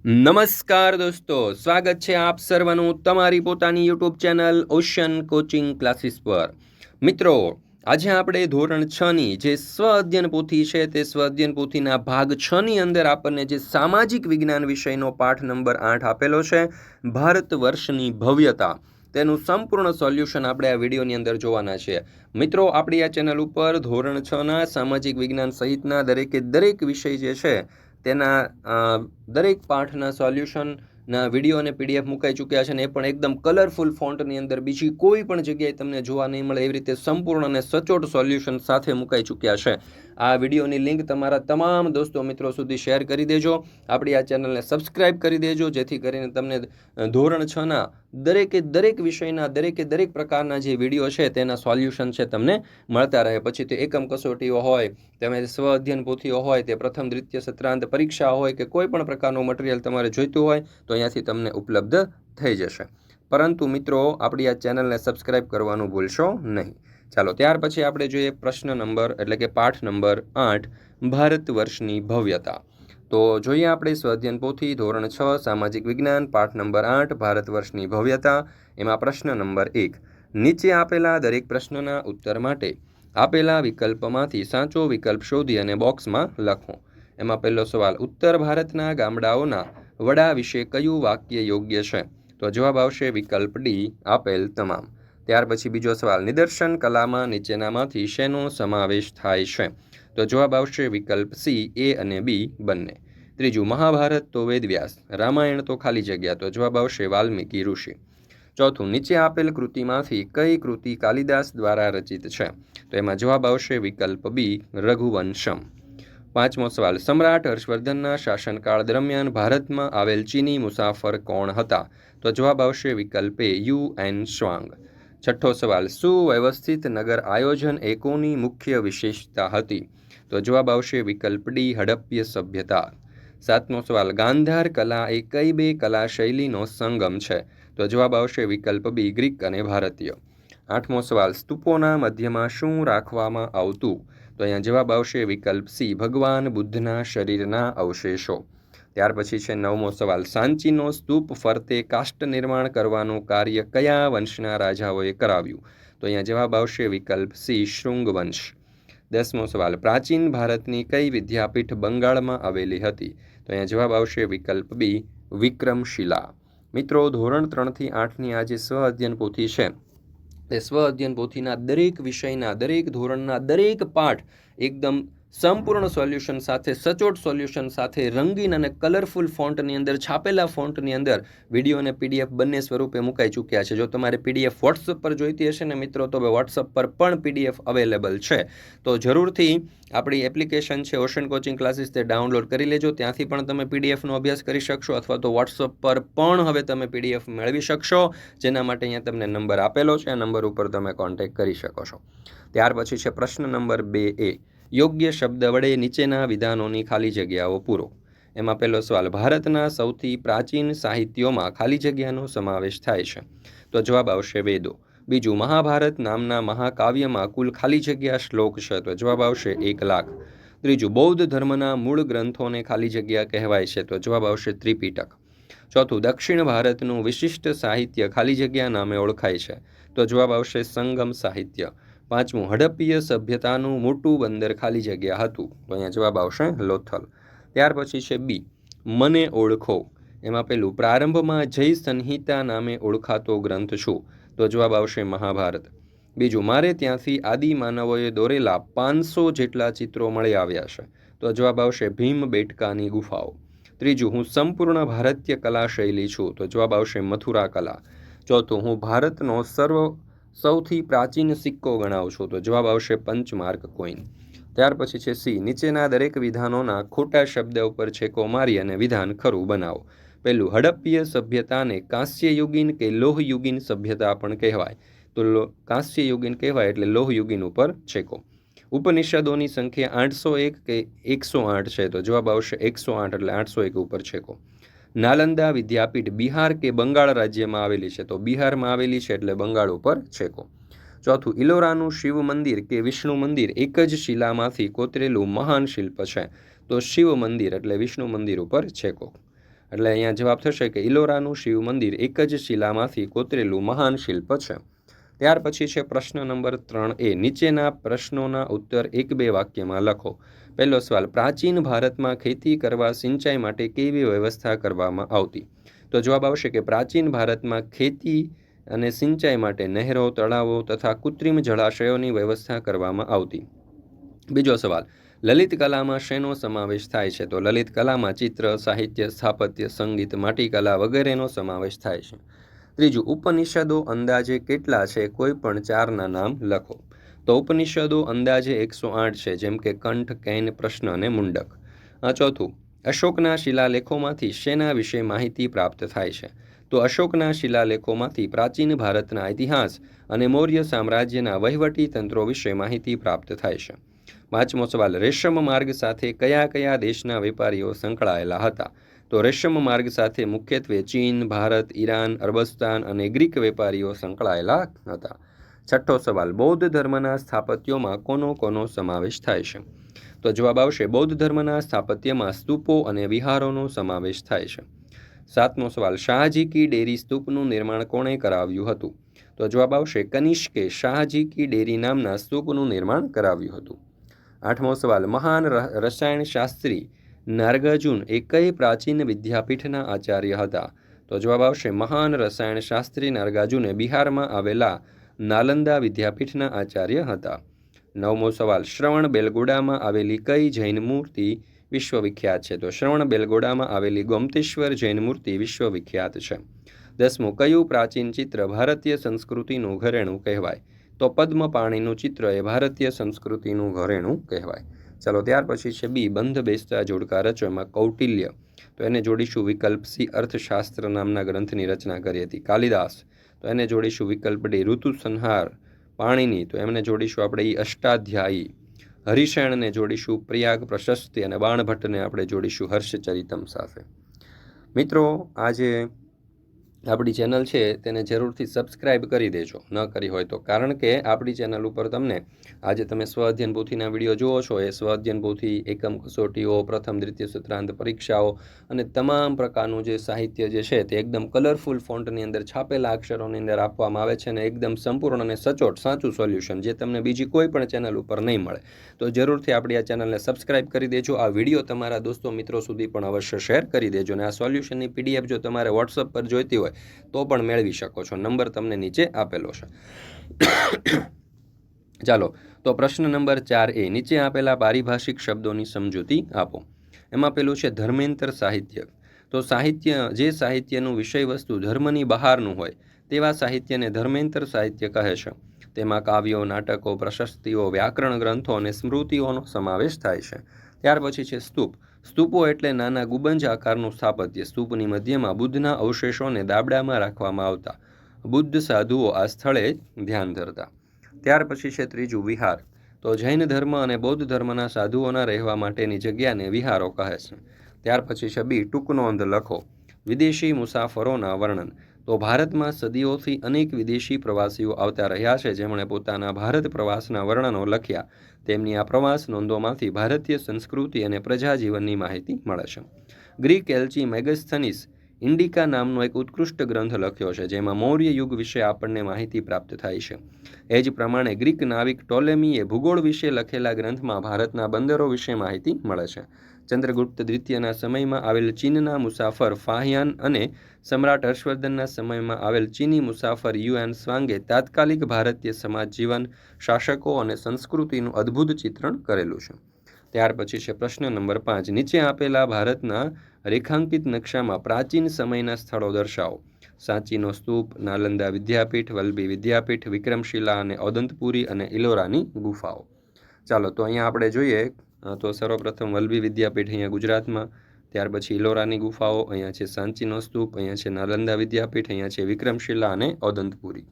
નમસ્કાર દોસ્તો, સ્વાગત છે આપ સર્વનું તમારી પોતાની YouTube channel ocean coaching classes પર. મિત્રો, આજે આપણે ધોરણ 6ની જે સ્વ અધ્યયન પોથી છે તે સ્વ અધ્યયન પોથીના ભાગ 6ની અંદર આપણને જે સામાજિક વિજ્ઞાન વિષયનો પાઠ નંબર 8 આપેલો છે, ભારત વર્ષની ભવ્યતા, તેનું સંપૂર્ણ સોલ્યુશન આપણે આ વિડીયોની અંદર જોવાના છીએ. મિત્રો, આપણી આ ચેનલ ઉપર ધોરણ 6ના સામાજિક વિજ્ઞાન સહિતના દરેક વિષય જે છે તેના દરેક પાઠના સોલ્યુશનના વિડીયો અને પીડીએફ મુકાઈ ચૂક્યા છે, અને એ પણ એકદમ કલરફુલ ફોન્ટની અંદર બીજી કોઈ પણ જગ્યાએ તમને જોવા નહીં મળે એવી રીતે સંપૂર્ણ અને સચોટ સોલ્યુશન સાથે મુકાઈ ચૂક્યા છે. આ વિડીયોની લિંક તમારા તમામ દોસ્તો મિત્રો સુધી શેર કરી દેજો. આપણી આ ચેનલને સબસ્ક્રાઇબ કરી દેજો, જેથી કરીને તમને ધોરણ 6ના દરેક વિષયના દરેક પ્રકારના જે વિડીયો છે તેના સોલ્યુશન છે તમને મળતા રહે. પછી તે એકમ કસોટીઓ હોય, તમે સ્વ અધ્યયન પોથીઓ હોય, તે પ્રથમ દ્વિતીય સત્રાંત પરીક્ષા હોય કે કોઈ પણ પ્રકારનું મટીરિયલ તમારે જોઈતું હોય તો અહીંયાથી તમને ઉપલબ્ધ થઈ જશે. પરંતુ મિત્રો, આપણી આ ચેનલને સબસ્ક્રાઇબ કરવાનું ભૂલશો નહીં. ચાલો, ત્યાર પછી આપણે જોઈએ પ્રશ્ન નંબર એટલે કે પાઠ નંબર 8, ભારત વર્ષની ભવ્યતા. તો જોઈએ આપણે સ્વાધ્યાયન પોથી ધોરણ 6 સામાજિક વિજ્ઞાન પાઠ નંબર 8 ભારત વર્ષની ભવ્યતા. એમાં પ્રશ્ન નંબર 1, નીચે આપેલા દરેક પ્રશ્નના ઉત્તર માટે આપેલા વિકલ્પમાંથી સાચો વિકલ્પ શોધી અને બોક્સમાં લખો. એમાં પહેલો સવાલ, ઉત્તર ભારતના ગામડાઓના વડા વિશે કયું વાક્ય યોગ્ય છે? તો જવાબ આવશે વિકલ્પ ડી, આપેલ તમામ. ત્યાર પછી બીજો સવાલ, નિદર્શન કલામાં નીચેનામાંથી શેનો સમાવેશ થાય છે? તો જવાબ આવશે વિકલ્પ સી, એ અને બી બંને. ત્રીજું, મહાભારત તો વેદવ્યાસ, રામાયણ તો ખાલી જગ્યા, તો જવાબ આવશે વાલ્મીકી ઋષિ. ચોથું, નીચે આપેલ કૃતિમાંથી કઈ કૃતિ કાલિદાસ દ્વારા રચિત છે? તો એમાં જવાબ આવશે વિકલ્પ બી, રઘુવંશમ. પાંચમો સવાલ, સમ્રાટ હર્ષવર્ધનના શાસનકાળ દરમિયાન ભારતમાં આવેલ ચીની મુસાફર કોણ હતા? તો જવાબ આવશે વિકલ્પ એ, યુ.એન. સ્વાંગ. છઠ્ઠો સવાલ, સુવ્યવસ્થિત નગર આયોજન એ કોની મુખ્ય વિશેષતા હતી? તો જવાબ આવશે વિકલ્પ ડી, હડપ્ય સભ્યતા. સાતમો સવાલ, ગાંધાર કલા એ કઈ બે કલા શૈલીનો સંગમ છે? તો જવાબ આવશે વિકલ્પ બી, ગ્રીક અને ભારતીય. આઠમો સવાલ, સ્તૂપોના મધ્યમાં શું રાખવામાં આવતું? તો અહીંયા જવાબ આવશે વિકલ્પ સી, ભગવાન બુદ્ધના શરીરના અવશેષો. ત્યાર પછી છે નવમો સવાલ, સાંચીનો સ્તૂપ ફરતે કાષ્ટ નિર્માણ કરવાનું કાર્ય કયા વંશના રાજાઓએ કરાવ્યું? તો અહીંયા જવાબ આવશે વિકલ્પ સી, શૃંગ વંશ. 10મો સવાલ, પ્રાચીન ભારતની કઈ વિદ્યાપીઠ બંગાળમાં આવેલી હતી? તો અહીંયા જવાબ આવશે વિકલ્પ બી, વિક્રમશિલા. મિત્રો, ધોરણ 3થી 8ની આ જે સ્વ અધ્યયન પોથી છે તે સ્વ અધ્યયન પોથીના દરેક વિષયના દરેક ધોરણના દરેક પાઠ એકદમ સંપૂર્ણ સોલ્યુશન સાથે, સચોટ સોલ્યુશન સાથે, રંગીન અને કલરફુલ ફોન્ટની અંદર, છાપેલા ફોન્ટની અંદર વિડીયો અને પીડીએફ બંને સ્વરૂપે મુકાઈ ચૂક્યા છે. જો તમારે પીડીએફ વોટ્સઅપ પર જોઈતી હશે ને મિત્રો, તો વોટ્સઅપ પર પણ પીડીએફ અવેલેબલ છે. તો જરૂરથી આપણી એપ્લિકેશન છે ઓશન કોચિંગ ક્લાસીસ, તે ડાઉનલોડ કરી લેજો. ત્યાંથી પણ તમે પીડીએફનો અભ્યાસ કરી શકશો, અથવા તો વોટ્સઅપ પર પણ હવે તમે પીડીએફ મેળવી શકશો, જેના માટે અહીંયા તમને નંબર આપેલો છે. આ નંબર ઉપર તમે કોન્ટેક્ટ કરી શકો છો. ત્યાર પછી છે પ્રશ્ન નંબર 2A, યોગ્ય શબ્દ વડે નીચેના વિધાનોની ખાલી જગ્યાઓ પૂરો. એમાં પહેલો સવાલ, ભારતના સૌથી પ્રાચીન સાહિત્યોમાં ખાલી જગ્યાનો સમાવેશ થાય છે? તો જવાબ આવશે વેદો. બીજું, મહાભારત નામના મહાકાવ્યમાં કુલ ખાલી જગ્યા શ્લોક છે? તો જવાબ આવશે 1,00,000. ત્રીજું, બૌદ્ધ ધર્મના મૂળ ગ્રંથોને ખાલી જગ્યા કહેવાય છે? તો જવાબ આવશે ત્રિપિટક. ચોથું, દક્ષિણ ભારતનું વિશિષ્ટ સાહિત્ય ખાલી જગ્યા નામે ઓળખાય છે? તો જવાબ આવશે સંગમ સાહિત્ય. પાંચમું, હડપ્પીય સભ્યતાનું મોટું બંદર ખાલી જગ્યા હતું? તો અહીંયા જવાબ આવશે લોથલ. ત્યાર પછી છે બી, મને ઓળખો. એમાં પેલું, પ્રારંભમાં જય સંહિતા નામે ઓળખાતો ગ્રંથ શું? તો જવાબ આવશે મહાભારત. બીજું, મારે ત્યાંથી આદિ માનવોએ દોરેલા 500 જેટલા ચિત્રો મળી આવ્યા છે? તો જવાબ આવશે ભીમ બેટકાની ગુફાઓ. ત્રીજું, હું સંપૂર્ણ ભારતીય કલા શૈલી છું? તો જવાબ આવશે મથુરા કલા. ચોથું, હું ભારતનો સૌથી પ્રાચીન સિક્કો ગણાવું છું? તો જવાબ આવશે પંચમાર્ક કોઈન. ત્યાર પછી છે સી, નીચેના દરેક વિધાનોના ખોટા શબ્દ ઉપર છેકો મારી અને વિધાન ખરું બનાવો. પહેલું, હડપ્પીય સભ્યતાને કાંસ્યયુગીન કે લોહયુગીન સભ્યતા પણ કહેવાય? તો કાંસ્યયુગીન કહેવાય એટલે લોહયુગીન ઉપર છેકો. ઉપનિષદોની સંખ્યા 801 કે 108 છે? તો જવાબ આવશે 108 એટલે 801 ઉપર છેકો. નાલંદા વિદ્યાપીઠ બિહાર કે બંગાળ રાજ્યમાં આવેલી છે? તો બિહારમાં આવેલી છે એટલે બંગાળ ઉપર છેકો. ચોથું, ઇલોરાનું શિવ મંદિર કે વિષ્ણુ મંદિર એક જ શિલામાંથી કોતરેલું મહાન શિલ્પ છે? તો શિવ મંદિર એટલે વિષ્ણુ મંદિર ઉપર છેકો. એટલે અહીંયા જવાબ થશે કે ઇલોરાનું શિવ મંદિર એક જ શિલામાંથી કોતરેલું મહાન શિલ્પ છે. ત્યાર પછી છે પ્રશ્ન નંબર 3A. નીચેના પ્રશ્નોના ઉત્તર 1-2 વાક્યમાં લખો. પહેલો સવાલ, પ્રાચીન ભારતમાં ખેતી કરવા સિંચાઈ માટે કેવી વ્યવસ્થા કરવામાં આવતી? તો જવાબ આવશે કે પ્રાચીન ભારતમાં ખેતી અને સિંચાઈ માટે નહેરો, તળાવો તથા કૃત્રિમ જળાશયોની વ્યવસ્થા કરવામાં આવતી. બીજો સવાલ, લલિત કલામાં શેનો સમાવેશ થાય છે? તો લલિત કલામાં ચિત્ર, સાહિત્ય, સ્થાપત્ય, સંગીત, માટીકલા વગેરેનો સમાવેશ થાય છે. ત્રીજું, ઉપનિષદો અંદાજે કેટલા છે? કોઈ પણ 4ના નામ લખો. તો ઉપનિષદો અંદાજે 108 છે, જેમ કે કંઠ, કૈન, પ્રશ્ન અને મુંડક. ચોથું, અશોકના શિલાલેખોમાંથી શેના વિશે માહિતી પ્રાપ્ત થાય છે? તો અશોકના શિલાલેખોમાંથી પ્રાચીન ભારતના ઇતિહાસ અને મૌર્ય સામ્રાજ્યના વહીવટી તંત્રો વિશે માહિતી પ્રાપ્ત થાય છે. પાંચમો સવાલ, રેશમ માર્ગ સાથે કયા કયા દેશના વેપારીઓ સંકળાયેલા હતા? તો રેશમ માર્ગ સાથે મુખ્યત્વે ચીન, ભારત, ઈરાન, અરબસ્તાન અને ગ્રીક વેપારીઓ સંકળાયેલા હતા. છઠ્ઠો સવાલ, બૌદ્ધ ધર્મના સ્થાપત્યોમાં કોનો સમાવેશ થાય છે? તો જવાબ આવશે બૌદ્ધ ધર્મના સ્થાપત્યમાં સ્તૂપો અને વિહારોનો સમાવેશ થાય છે. સાતમો સવાલ, શાહજી કી ડેરી સ્તૂપનું નિર્માણ કોણે કરાવ્યું હતું? તો જવાબ આવશે કનિષ્કે શાહજી કી ડેરી નામના સ્તૂપનું નિર્માણ કરાવ્યું હતું. આઠમો સવાલ, મહાન રસાયણશાસ્ત્રી નાગાર્જુન એ કઈ પ્રાચીન વિદ્યાપીઠના આચાર્ય હતા? તો જવાબ આવશે મહાન રસાયણશાસ્ત્રી નાગાર્જુને બિહારમાં આવેલા નાલંદા વિદ્યાપીઠના આચાર્ય હતા. નવમો સવાલ, શ્રવણ બેલગોડામાં આવેલી કઈ જૈન મૂર્તિ વિશ્વવિખ્યાત છે? તો શ્રવણ બેલગોડામાં આવેલી ગોમતેશ્વર જૈન મૂર્તિ વિશ્વવિખ્યાત છે. 10મું, કયું પ્રાચીન ચિત્ર ભારતીય સંસ્કૃતિનું ઘરેણું કહેવાય? તો પદ્મપાણીનું ચિત્ર એ ભારતીય સંસ્કૃતિનું ઘરેણું કહેવાય. ચાલો ત્યાર પછી છે બી, બંધ બેસતા જોડકા રચો. એમાં કૌટિલ્ય, તો એને જોડીશું વિકલ્પ સી, અર્થશાસ્ત્ર નામના ગ્રંથની રચના કરી હતી. કાલિદાસ, તો એને જોડીશું વિકલ્પ ડી. ઋતુ સંહાર પાણીની, તો એમને જોડીશું આપણે એ અષ્ટાધ્યાયી. હરિશેણને જોડીશું પ્રયાગ પ્રશસ્તિ અને બાણભટ્ટને આપણે જોડીશું હર્ષચરિતમ સાથે. મિત્રો, આજે આપણી ચેનલ છે તેને જરૂરથી સબસ્ક્રાઈબ કરી દેજો, ન કરી હોય તો, કારણ કે આપણી ચેનલ ઉપર તમને આજે તમે સ્વઅધ્યયન પોથીના વિડીયો જુઓ છો એ સ્વઅધ્યયન પોથી, એકમ કસોટીઓ, પ્રથમ દ્વિતીય સત્રાંત પરીક્ષાઓ અને તમામ પ્રકારનું જે સાહિત્ય જે છે તે એકદમ કલરફુલ ફોન્ટની અંદર છાપેલા અક્ષરોની અંદર આપવામાં આવે છે અને એકદમ સંપૂર્ણ અને સચોટ સાચું સોલ્યુશન જે તમને બીજી કોઈ પણ ચેનલ ઉપર નહીં મળે. તો જરૂરથી આપણી આ ચેનલને સબસ્ક્રાઈબ કરી દેજો. આ વિડીયો તમારા દોસ્તો મિત્રો સુધી પણ અવશ્ય શેર કરી દેજો અને આ સોલ્યુશનની PDF જો તમારે વોટ્સઅપ પર જોઈતી હોય તો પણ મેળવી શકો છો. નંબર તમને નીચે આપેલો છે. ચાલો, તો પ્રશ્ન નંબર 4A, નીચે આપેલા પારિભાષિક શબ્દોની સમજૂતી આપો. એમાં પેલું છે ધર્મેન્તર સાહિત્ય. તો જે સાહિત્યનું વિષય વસ્તુ ધર્મની બહારનું હોય તેવા સાહિત્યને ધર્મેન્તર સાહિત્ય કહે છે. તેમાં કાવ્યો, નાટકો, પ્રશસ્તિઓ, વ્યાકરણ ગ્રંથો અને સ્મૃતિઓનો સમાવેશ થાય છે. ત્યાર પછી છે સ્તૂપ. સ્તૂપો એટલે નાના ગુંબજ આકારનું સ્થાપત્ય. સ્તૂપની મધ્યમાં બુદ્ધના અવશેષોને દાબડામાં રાખવામાં આવતા. બુદ્ધ સાધુઓ આ સ્થળે ધ્યાન ધરતા. ત્યાર પછી છે ત્રીજું વિહાર. તો જૈન ધર્મ અને બૌદ્ધ ધર્મના સાધુઓના રહેવા માટેની જગ્યાને વિહારો કહે છે. ત્યાર પછી છે બી, ટૂંકનોંધ લખો. વિદેશી મુસાફરોના વર્ણન. તો ભારતમાં સદીઓથી અનેક વિદેશી પ્રવાસીઓ આવતા રહ્યા છે, જેમણે પોતાના ભારત પ્રવાસના વર્ણનો લખ્યા. તેમની આ પ્રવાસ નોંધોમાંથી ભારતીય સંસ્કૃતિ અને પ્રજાજીવનની માહિતી મળે છે. ગ્રીક એલ્ચી મેગસ્થનીસ ઇન્ડિકા નામનો એક ઉત્કૃષ્ટ ગ્રંથ લખ્યો છે, જેમાં મૌર્ય યુગ વિશે આપણને માહિતી પ્રાપ્ત થાય છે. એ જ પ્રમાણે ગ્રીક નાવિક ટોલેમીએ ભૂગોળ વિશે લખેલા ગ્રંથમાં ભારતના બંદરો વિશે માહિતી મળે છે. ચંદ્રગુપ્ત દ્વિતીયના સમયમાં આવેલ ચીનના મુસાફર ફાહિયાન અને સમ્રાટ હર્ષવર્ધનના સમયમાં આવેલ ચીની મુસાફર યુએન સ્વાંગે તાત્કાલિક ભારતીય સમાજ જીવન, શાસકો અને સંસ્કૃતિનું અદ્ભુત ચિત્રણ કરેલું છે. ત્યાર પછી છે પ્રશ્ન નંબર 5, નીચે આપેલા ભારતના રેખાંકિત નકશામાં પ્રાચીન સમયના સ્થળો દર્શાવો. સાંચીનો સ્તૂપ, નાલંદા વિદ્યાપીઠ, વલ્લભી વિદ્યાપીઠ, વિક્રમશિલા અને ઓદંતપુરી અને ઇલોરાની ગુફાઓ. ચાલો, તો અહીંયા આપણે જોઈએ તો સર્વપ્રથમ વલ્લભી વિદ્યાપીઠ અહીંયા ગુજરાતમાં, ત્યાર પછી ઇલોરાની ગુફાઓ, અહીંયા છે સાંચીનો સ્તૂપ, અહીંયા છે નાલંદા વિદ્યાપીઠ, અહીંયા છે વિક્રમશિલા અને ઓદંતપુરી.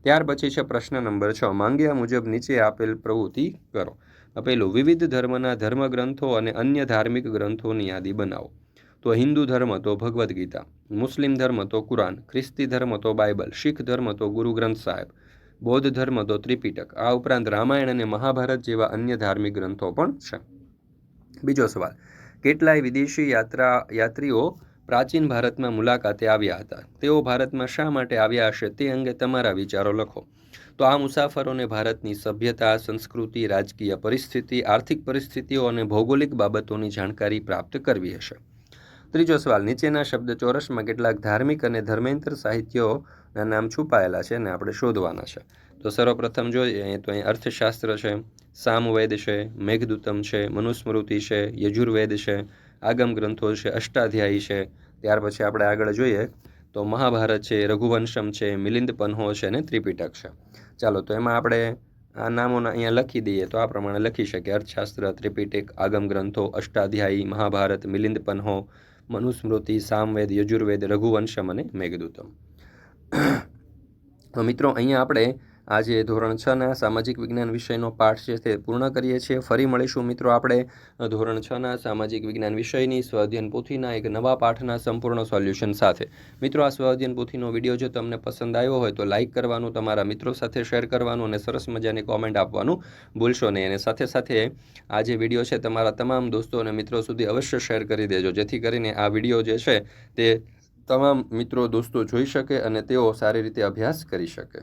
ત્યાર પછી છે પ્રશ્ન નંબર 6, માંગ્યા મુજબ નીચે આપેલ પ્રવૃત્તિ કરો. પહેલું, વિવિધ ધર્મના ધર્મગ્રંથો અને અન્ય ધાર્મિક ગ્રંથોની યાદી બનાવો. તો હિન્દુ ધર્મ તો ભગવદ્ ગીતા, મુસ્લિમ ધર્મ તો કુરાન, ખ્રિસ્તી ધર્મ તો બાઇબલ, શીખ ધર્મ તો ગુરુ ગ્રંથ સાહેબ, બૌદ્ધ ધર્મ તો ત્રિપિટક. આ ઉપરાંત રામાયણ અને મહાભારત જેવા અન્ય ધાર્મિક ગ્રંથો પણ છે. બીજો સવાલ, કેટલાય વિદેશી યાત્રીઓ પ્રાચીન ભારતમાં મુલાકાતે આવ્યા હતા. તેઓ ભારતમાં શા માટે આવ્યા હશે તે અંગે તમારા વિચારો લખો. તો આ મુસાફરોને ભારતની સભ્યતા, સંસ્કૃતિ, રાજકીય પરિસ્થિતિ, આર્થિક પરિસ્થિતિઓ અને ભૌગોલિક બાબતોની જાણકારી પ્રાપ્ત કરવી હશે. ત્રીજો સવાલ, નીચેના શબ્દ ચોરસમાં કેટલાક ધાર્મિક અને ધર્મેન્દ્ર સાહિત્યોના નામ છુપાયેલા છે અને આપણે શોધવાના છે. તો સર્વપ્રથમ જોઈએ તો અહીં અર્થશાસ્ત્ર છે, સામવેદ છે, મેઘદૂતમ છે, મનુસ્મૃતિ છે, યજુર્વેદ છે, આગમ ગ્રંથો છે, અષ્ટાધ્યાયી છે. ત્યાર પછી આપણે આગળ જોઈએ તો મહાભારત છે, રઘુવંશમ છે, મિલિંદ પન્હો છે અને ત્રિપિટક છે. ચાલો તો એમાં આપણે આ નામોના અહીંયા લખી દઈએ તો આ પ્રમાણે લખી શકીએ: અર્થશાસ્ત્ર, ત્રિપિટક, આગમ ગ્રંથો, અષ્ટાધ્યાયી, મહાભારત, મિલિંદ પન્હો, મનુસ્મૃતિ, સામવેદ, યજુર્વેદ, રઘુવંશમ અને મેઘદૂતમ. મિત્રો અહીંયા આપણે આજે ધોરણ 6ના સામાજિક વિજ્ઞાન વિષયનો પાઠ છે તે પૂર્ણ કરીએ છીએ. ફરી મળીશું મિત્રો આપણે ધોરણ 6ના સામાજિક વિજ્ઞાન વિષયની સ્વઅધ્યયન પોથીના એક નવા પાઠના સંપૂર્ણ સોલ્યુશન સાથે. મિત્રો આ સ્વઅધ્યયન પોથીનો વિડીયો જો તમને પસંદ આવ્યો હોય તો લાઇક કરવાનું, તમારા મિત્રો સાથે શેર કરવાનું અને સરસ મજાની કોમેન્ટ આપવાનું ભૂલશો નહીં. અને સાથે સાથે આ જે વિડીયો છે તમારા તમામ દોસ્તો અને મિત્રો સુધી અવશ્ય શેર કરી દેજો, જેથી કરીને આ વિડીયો જે છે તે તમામ મિત્રો દોસ્તો જોઈ શકે અને તેઓ સારી રીતે અભ્યાસ કરી શકે.